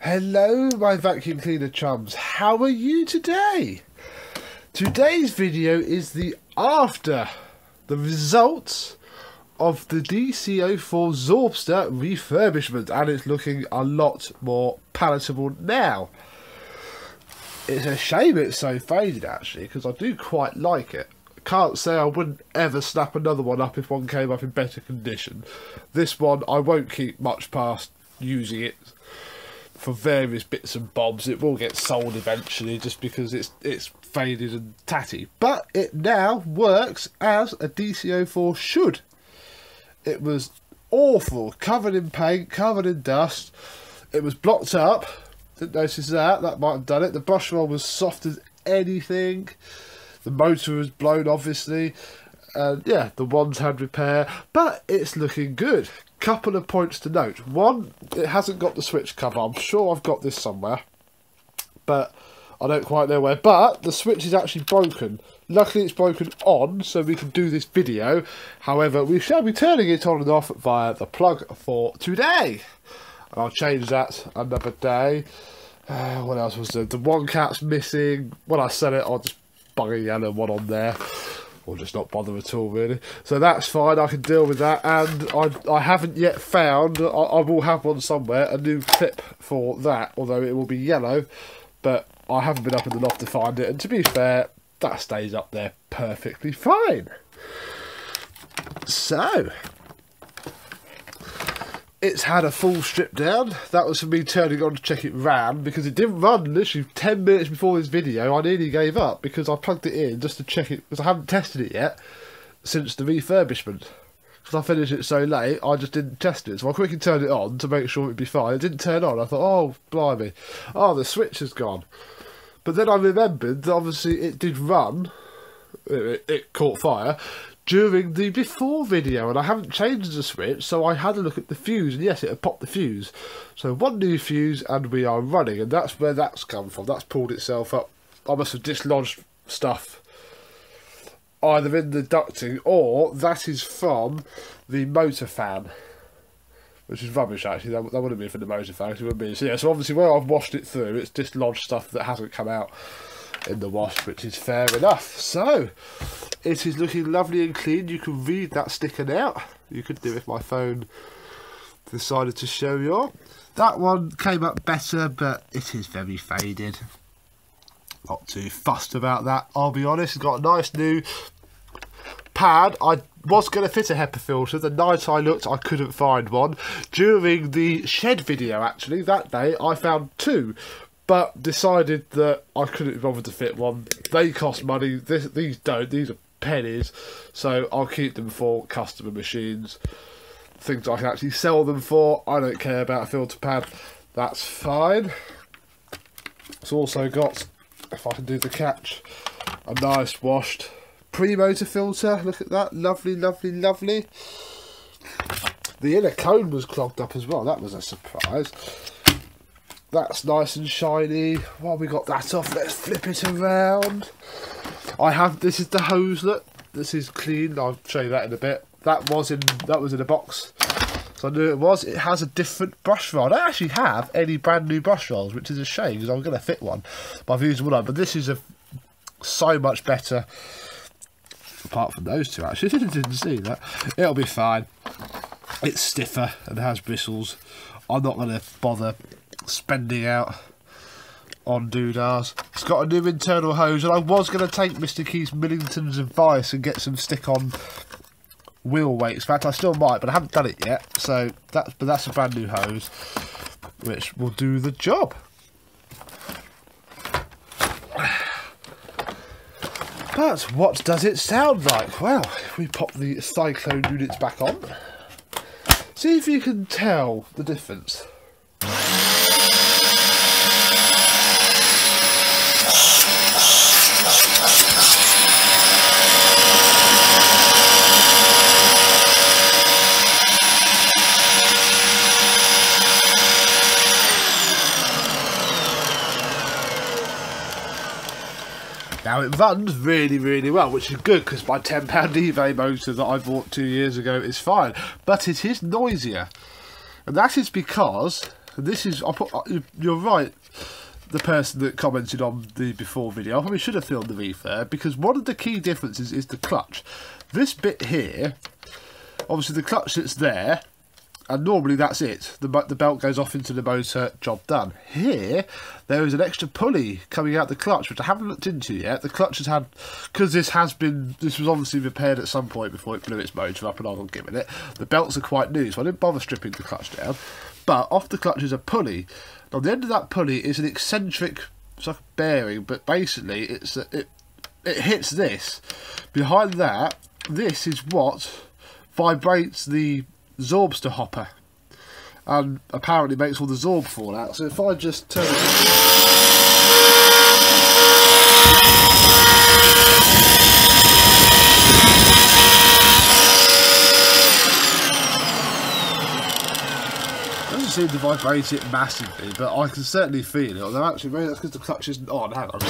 Hello my vacuum cleaner chums, how are you today? Today's video is the results of the DC04 Zorbster refurbishment, and it's looking a lot more palatable now. It's a shame it's so faded actually, because I do quite like it. I can't say I wouldn't ever snap another one up if one came up in better condition. This one I won't keep much past using it for various bits and bobs. It will get sold eventually just because it's faded and tatty, but it now works as a DC04 should. It was awful, covered in paint, covered in dust. It was blocked up, didn't notice that might have done it. The brush roll was soft as anything. The motor was blown obviously, and yeah, the ones had repair, but it's looking good. Couple of points to note. One, it hasn't got the switch cover. I'm sure I've got this somewhere, but I don't quite know where. But the switch is actually broken. Luckily it's broken on, so we can do this video. However, we shall be turning it on and off via the plug for today. And I'll change that another day. What else was there? The one cap's missing. When I set it, I'll just bung a yellow one on there, or just not bother at all really. So that's fine, I can deal with that. And I haven't yet found, I will have one somewhere, a new clip for that, although it will be yellow, but I haven't been up in the loft to find it, and to be fair, that stays up there perfectly fine. So it's had a full strip down. That was for me turning on to check it ran, because it didn't run literally 10 minutes before this video. I nearly gave up because I plugged it in just to check it, because I haven't tested it yet since the refurbishment. Because I finished it so late, I just didn't test it. So I quickly turned it on to make sure it'd be fine. It didn't turn on. I thought, oh, blimey. Oh, the switch has gone. But then I remembered that obviously it did run. It caught fire during the before video, and I haven't changed the switch, so I had a look at the fuse, and yes, it had popped the fuse. So one new fuse and we are running, and that's where that's come from. That's pulled itself up. I must have dislodged stuff either in the ducting, or that is from the motor fan, which is rubbish actually. That wouldn't be for the motor fan, it wouldn't be. So yeah, so obviously where I've washed it through, it's dislodged stuff that hasn't come out in the wash, which is fair enough. So it is looking lovely and clean. You can read that sticking out. You could do if my phone decided to show you on. That one came up better, but it is very faded. Not too fussed about that, I'll be honest. It's got a nice new pad. I was going to fit a HEPA filter. The night I looked, I couldn't find one. During the shed video, actually, that day, I found two, but decided that I couldn't bother to fit one. They cost money. These don't. These are pennies. So I'll keep them for customer machines. Things I can actually sell them for. I don't care about a filter pad. That's fine. It's also got, if I can do the catch, a nice washed pre-motor filter. Look at that. Lovely, lovely, lovely. The inner cone was clogged up as well. That was a surprise. That's nice and shiny. While we got that off, let's flip it around. This is the hose, look. This is clean. I'll show you that in a bit. That was in a box, so I knew it was. It has a different brush roll. I don't actually have any brand new brush rolls, which is a shame because I'm going to fit one. But I've used one up. But this is so much better. Apart from those two, actually, didn't see that. It'll be fine. It's stiffer and has bristles. I'm not going to bother spending out on doodahs. It's got a new internal hose, and I was going to take Mr. Keith Millington's advice and get some stick-on wheel weights. In fact, I still might, but I haven't done it yet. So that's a brand new hose, which will do the job. But what does it sound like? Well, if we pop the cyclone units back on, see if you can tell the difference. Now it runs really, really well, which is good because my £10 eBay motor that I bought 2 years ago is fine, but it is noisier. And that is because And this is, you're right, the person that commented on the before video, I probably should have filmed the refurb, because one of the key differences is the clutch. This bit here, obviously the clutch sits there, and normally that's it. The belt goes off into the motor, job done. Here, there is an extra pulley coming out the clutch, which I haven't looked into yet. The clutch has had, because this was obviously repaired at some point before it blew its motor up, and I wasn't giving it. The belts are quite new, so I didn't bother stripping the clutch down. But off the clutch is a pulley. On the end of that pulley is an eccentric, it's like a bearing, but basically it hits this. Behind that, this is what vibrates the Zorbster hopper, and apparently makes all the Zorb fall out. So if I just turn it, doesn't seem to vibrate it massively, but I can certainly feel it. Although actually maybe that's because the clutch isn't on. Hang on.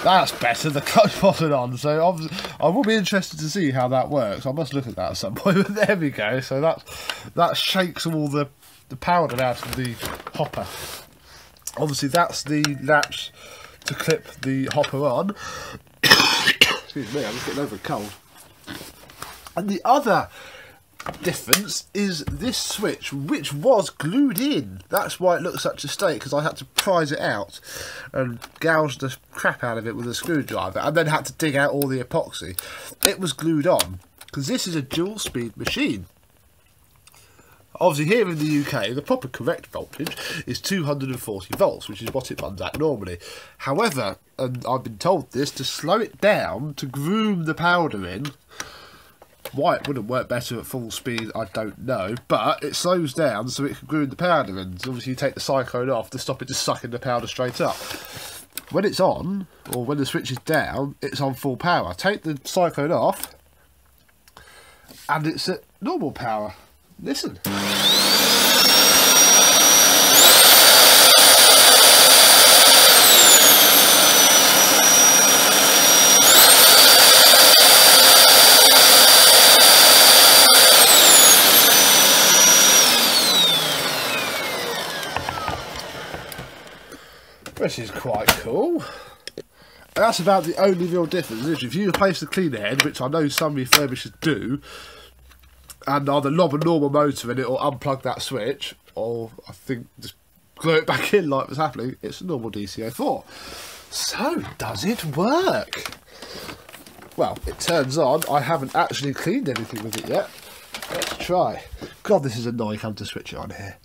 That's better, the clutch wasn't on, so I will be interested to see how that works. I must look at that at some point, but there we go. So that shakes all the powder out of the hopper. Obviously that's the latch to clip the hopper on. Excuse me, I'm just getting over a cold. And the other difference is this switch, which was glued in. That's why it looks such a state, because I had to prise it out and gouge the crap out of it with a screwdriver, and then had to dig out all the epoxy. It was glued on because this is a dual speed machine. Obviously here in the UK the proper correct voltage is 240 volts, which is what it runs at normally. However, and I've been told this, to slow it down, to groom the powder in. Why it wouldn't work better at full speed, I don't know, but it slows down so it can groom the powder in. So obviously you take the cyclone off to stop it just sucking the powder straight up. When it's on, or when the switch is down, it's on full power. Take the cyclone off, and it's at normal power. Listen. This is quite cool. And that's about the only real difference. If you replace the cleaner head, which I know some refurbishers do, and either lob a normal motor in it or unplug that switch, or I think just glue it back in like was happening, it's a normal DC04. So, does it work? Well, it turns on. I haven't actually cleaned anything with it yet. Let's try. God, this is annoying having to switch it on here.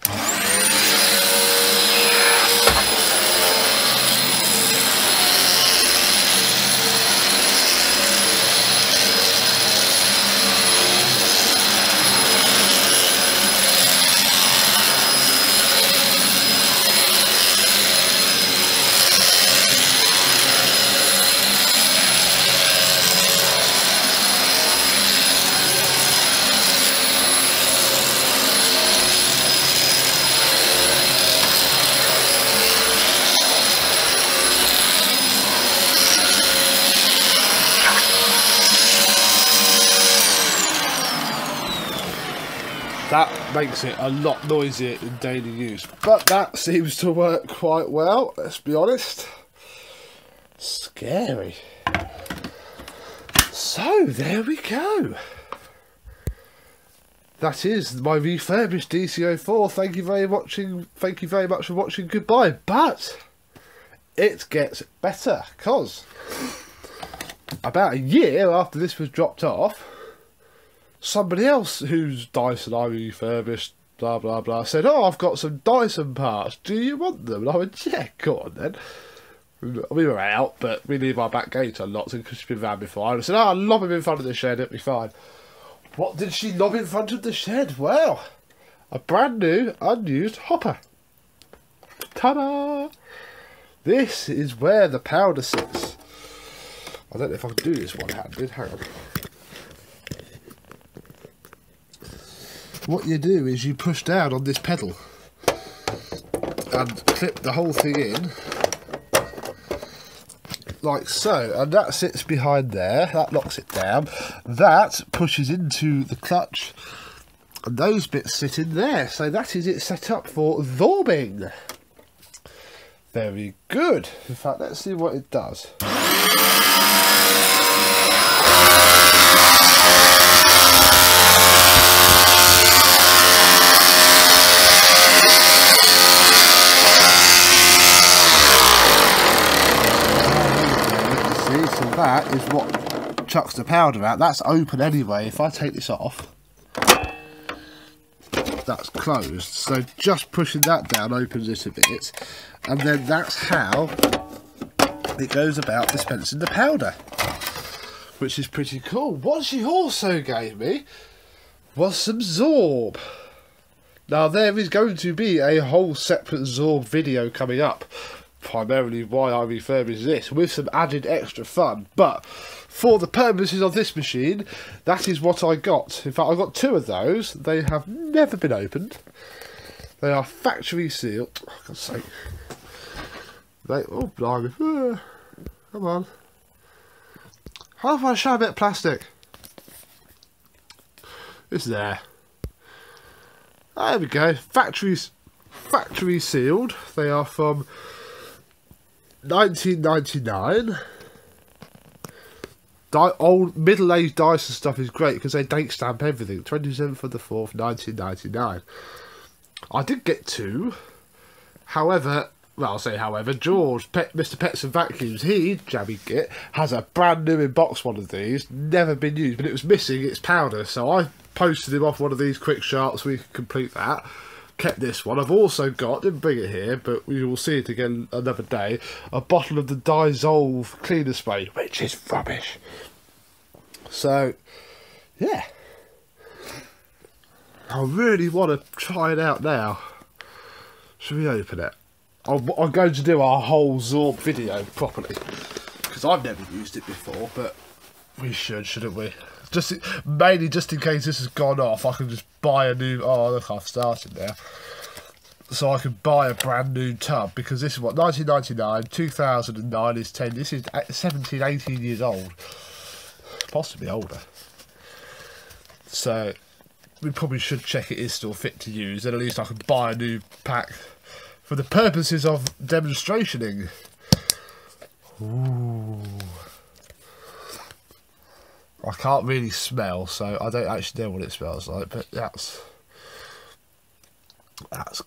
That makes it a lot noisier in daily use, but that seems to work quite well, let's be honest. Scary. So there we go. That is my refurbished DC04. Thank you very much for watching. Goodbye. But it gets better, because about a year after this was dropped off, somebody else whose Dyson I refurbished, blah blah blah, said, "Oh, I've got some Dyson parts. Do you want them?" And I went, "Yeah, go on then." We were out, but we leave our back gate unlocked because she'd been round before. And I said, "Oh, I'll lob him in front of the shed, it'll be fine." What did she lob in front of the shed? Well, a brand new, unused hopper. Ta-da! This is where the powder sits. I don't know if I can do this one-handed. Hang on. What you do is you push down on this pedal, and clip the whole thing in like so, and that sits behind there. That locks it down. That pushes into the clutch, and those bits sit in there. So that is it set up for Zorbing. Very good. In fact, let's see what it does. So that is what chucks the powder out. That's open anyway. If I take this off, that's closed. So just pushing that down opens it a bit, and then that's how it goes about dispensing the powder, which is pretty cool. What she also gave me was some Zorb. Now there is going to be a whole separate Zorb video coming up, primarily why I refurbished this, with some added extra fun, but for the purposes of this machine, that is what I got. In fact, I got 2 of those. They have never been opened. They are factory sealed. Oh, God's sake. Oh, blimey. Come on. How do I show a bit of plastic? It's there. There we go. Factory sealed. They are from 1999. Old middle-aged Dyson stuff is great because they date stamp everything. 27th of the 4th, 1999. I did get 2. However, well, I'll say however, George, Mr. Pets and Vacuums, he, jammy git, has a brand new in-box one of these, never been used, but it was missing its powder, so I posted him off one of these quick sharps so we could complete that. Kept this one. I've also got, didn't bring it here, but we will see it again another day, a bottle of the Dyson cleaner spray, which is rubbish. So, yeah. I really want to try it out now. Should we open it? I'm going to do our whole Zorb video properly, because I've never used it before, but we should, shouldn't we? Mainly just in case this has gone off, I can just buy a new... Oh, look, I've started now. So I can buy a brand new tub, because this is what, 1999, 2009 is 10. This is 17, 18 years old. Possibly older. So we probably should check it is still fit to use, and at least I can buy a new pack for the purposes of demonstrationing. Ooh. I can't really smell, so I don't actually know what it smells like, but that's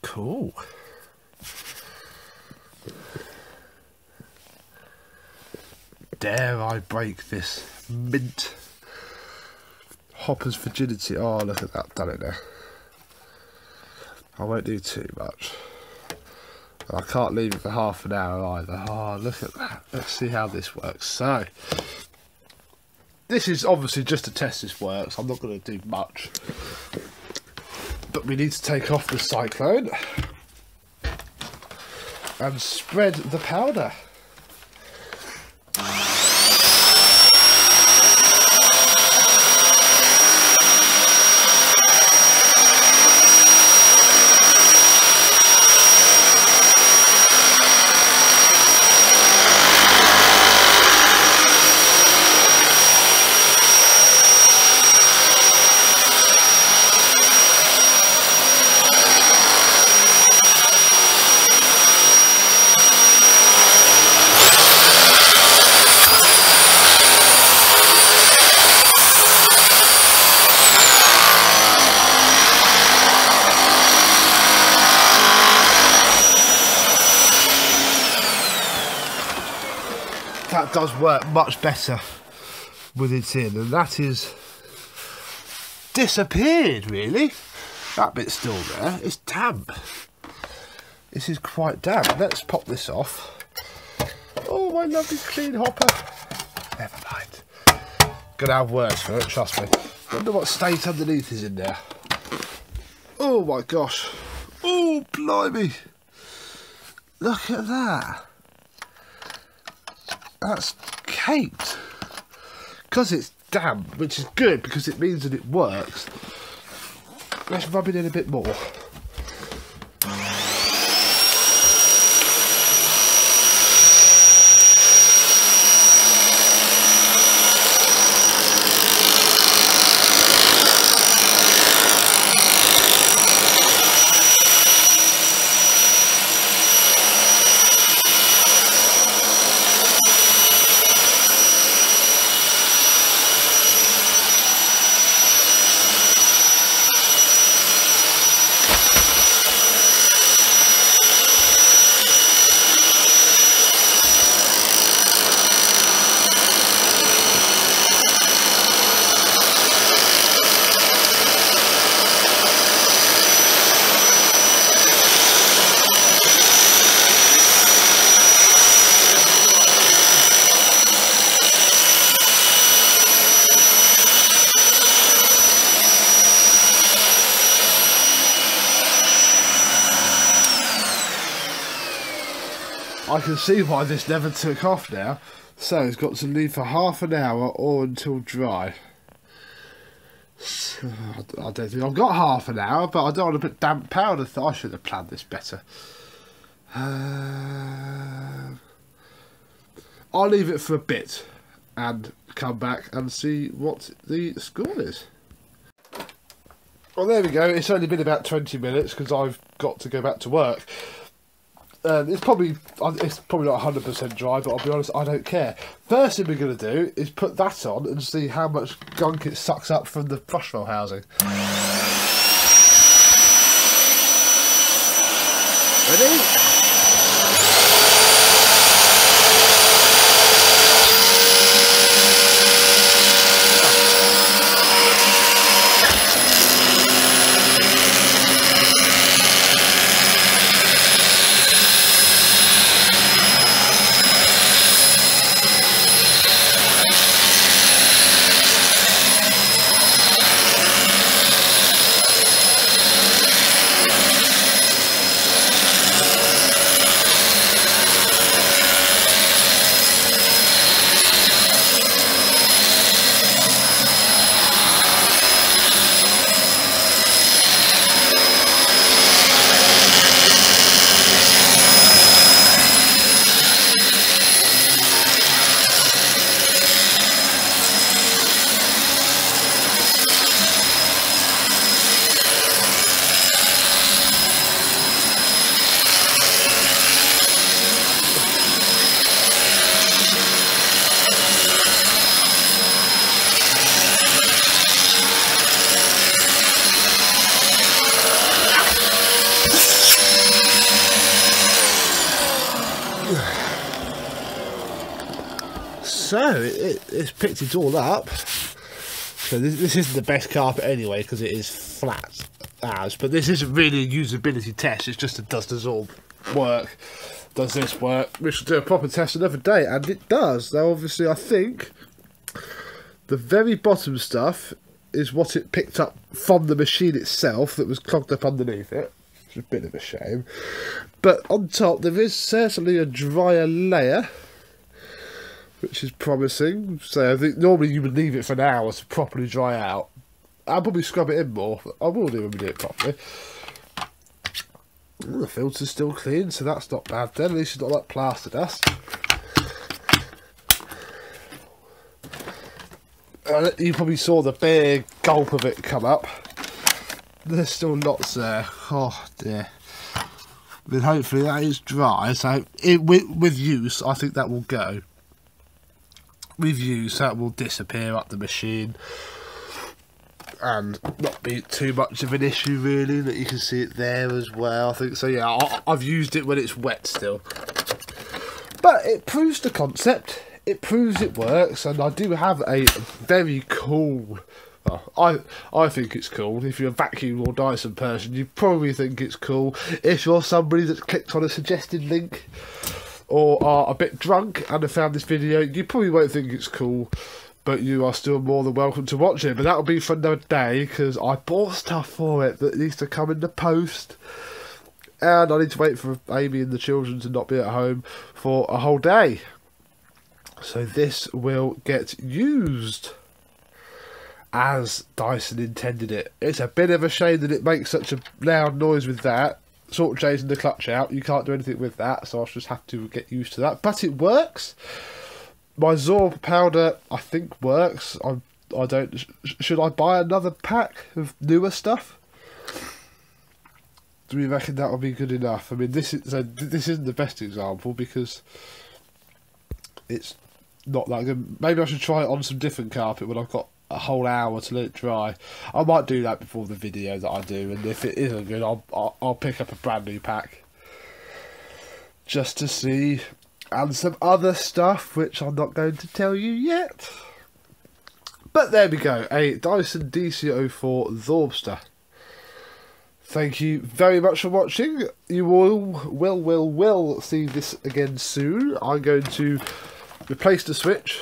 cool. Dare I break this mint Hopper's virginity? Oh, look at that, done it there. I won't do too much. I can't leave it for half an hour either. Oh, look at that. Let's see how this works. So, this is obviously just to test this works. I'm not going to do much. But we need to take off the cyclone and spread the powder. That does work much better with it in, and that is disappeared really. That bit's still there. It's damp. This is quite damp. Let's pop this off. Oh, my lovely clean hopper. Never mind. Gonna have words for it, trust me. Wonder what state underneath is in there. Oh my gosh. Oh, blimey. Look at that. That's caked. Because it's damp, which is good because it means that it works. Let's rub it in a bit more. I can see why this never took off now. So it's got to leave for half an hour or until dry. So, I don't think I've got half an hour, but I don't want to put damp powder. I should have planned this better. I'll leave it for a bit and come back and see what the score is. Well, there we go. It's only been about 20 minutes because I've got to go back to work. It's probably not 100% dry, but I'll be honest, I don't care. First thing we're going to do is put that on and see how much gunk it sucks up from the brush roll housing. Ready? So it's picked it all up. So this isn't the best carpet anyway because it is flat as, but this isn't really a usability test. It's just a does the Zorb work? Does this work? We should do a proper test another day, and it does. Now obviously I think the very bottom stuff is what it picked up from the machine itself that was clogged up underneath it. It's a bit of a shame. But on top there is certainly a drier layer, which is promising. So I think normally you would leave it for an hour to properly dry out. I'll probably scrub it in more. I will do when we do it properly. Ooh, the filter's still clean, so that's not bad then. At least it's not like plaster dust. You probably saw the big gulp of it come up. There's still lots there. Oh dear. But hopefully that is dry. So with use, I think that will go. With use, that will disappear up the machine and not be too much of an issue really. That you can see it there as well. I think so. Yeah, I've used it when it's wet still, but it proves the concept. It proves it works, and I do have a very cool. Well, I think it's cool. If you're a vacuum or Dyson person, you probably think it's cool. If you're somebody that's clicked on a suggested link, or are a bit drunk and have found this video, you probably won't think it's cool, but you are still more than welcome to watch it. But that'll be for another day, because I bought stuff for it that needs to come in the post, and I need to wait for Amy and the children to not be at home for a whole day. So this will get used as Dyson intended it. It's a bit of a shame that it makes such a loud noise with that. Sort of changing the clutch out, you can't do anything with that, so I'll just have to get used to that. But it works. My Zorb powder, I think, works. I don't. Should I buy another pack of newer stuff? Do we reckon that will be good enough? I mean, this isn't the best example because it's not that good. Maybe I should try it on some different carpet when I've got a whole hour to let it dry. I might do that before the video that I do, and if it isn't good, I'll pick up a brand new pack just to see, and some other stuff which I'm not going to tell you yet. But there we go, a Dyson DC04 Zorbster. Thank you very much for watching. You all will see this again soon. I'm going to replace the switch,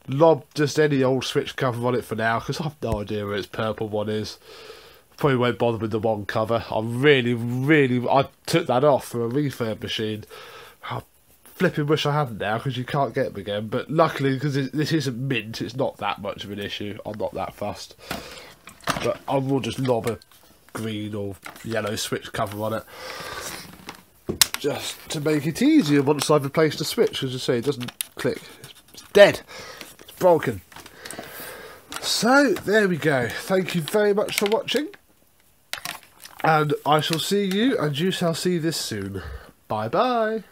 lob just any old switch cover on it for now, because I've no idea where its purple one is. Probably won't bother with the one cover. I took that off for a refurb machine, I flipping wish I hadn't now, because you can't get them again. But luckily, because this isn't mint, it's not that much of an issue. I'm not that fussed. But I will just lob a green or yellow switch cover on it, just to make it easier once I've replaced the switch. As I say, it doesn't click. It's dead. It's broken. So, there we go. Thank you very much for watching. And I shall see you, and you shall see this soon. Bye-bye.